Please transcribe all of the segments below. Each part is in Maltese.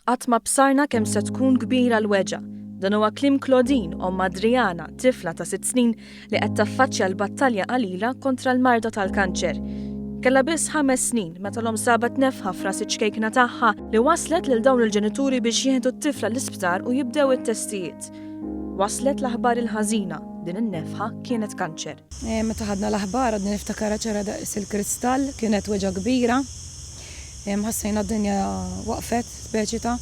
qatt ma bsarna kemm se tkun kbira l-weġa. Dan huwa kliem Claudine om Adriana, tifla ta' 6 snin li qed taffaċċja l-battalja qalila kontra l-marda tal-kanċer. Kella biss 5 snin meta l-om sabat nefħa f'ras iċ-ċkejkna tagħha li waslet lil dawn il-ġenituri biex jieħdu t-tifla l-isptar u jibdew it-testijiet. Waslet l-aħbar il-ħażina, din in-nefħa kienet kanċer. Meta ħadna l-aħbar għadni niftakara ċara daqs il-kristall, kienet weġa kbira. Ħassejna d-dinja waqfet, speċita,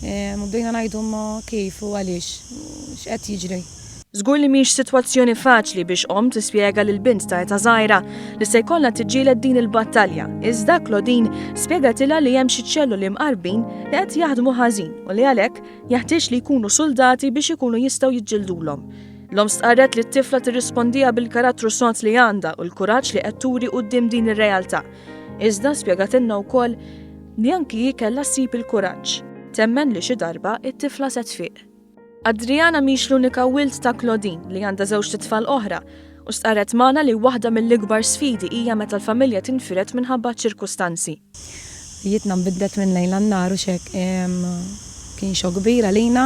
u bdejna ngħidu ma kif u għaliex, x'qed jiġri. Żgur li mhix sitwazzjoni faċli biex tispjega lil bint ta' età żgħira li se jkollha tiġġieled din il-battalja. Iżda Claudine spjegatilha li hemm xi ċelluli mqarbin li qed jaħdmu ħażin u li għalhekk jeħtieġ li jkunu soldati biex ikunu jistgħu jiġġildulhom. L-om stqarret li t-tifla tirrispondija bil-karattru sod li għandha u l-kuraġġ li qed turi quddiem din ir-realtà. Iżda spjegatilna wkoll li anki kellha ssib il-kuraġġ. Temmen li xi darba it-tifla se tfiq. Adriana mhix l-unika wild ta' Claudine li għandha żewġ titfal oħra u stqarret magħna li waħda mill-ikbar sfidi hija meta l-familja tinfiret minħabba ċirkustanzi. Jietna nbidlet minn lejla n-nar u xek kien xogħol kbir għalina.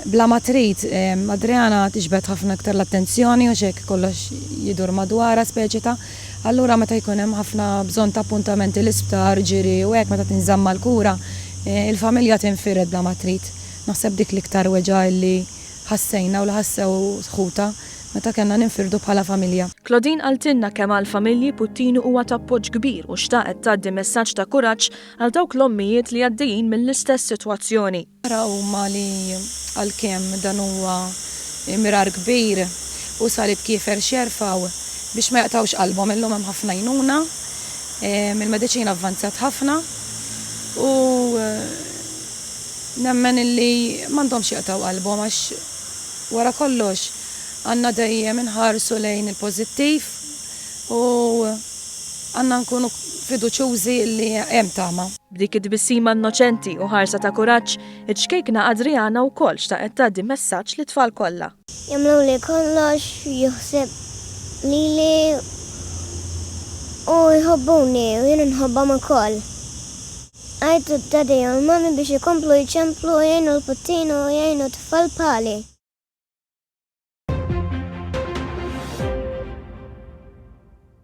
Bla ma trid Adriana tiġbed ħafna aktar l-attenzjoni u xek kollox jidur madwara speċita. Allura meta jkun hemm ħafna bżonn ta' appuntamenti l-isptar, ġiri u hekk meta tinżamma l-kura, il-familja tinfired bla ma trid. Naħseb dik l-iktar weġa li ħassejna u li ħassew sħuta meta kellna ninfirdu bħala familja. Claudine qaltilna kemm għall-familji Puttini huwa ta' appoġġ kbir u xtaqet tgħaddi messaġġ ta' kuraġġ għal dawk l-ommijiet li għaddejjin mill-istess sitwazzjoni. Araw ma li għalkemm dan huwa mirar kbir u salib kiefer xjerfaw biex ma jaqtawx qalbhom illum hemm ħafna jnuna, il-mediċina avvanzat ħafna u nemmen illi m'għandhomx jaqtaw qalbhom għax wara kollox għandna dejjem inħarsu lejn il-pożittiv u għandna nkunu fiduċjużi li hemm tama. B'dik id-tbissima innoċenti u ħarsa ta' kuraġġ, iċ-ċkejkna Adriana wkoll xtaqet tgħaddi messaġġ lit-tfal kollha. Jagħmlu li kollox juħseb lili u jħobbuni u jien inħobbhom ukoll. Għajtu t-tadija u mami biex ikomplu jċemplu jgħinu l-Puttini u jgħinu t-tfal pali.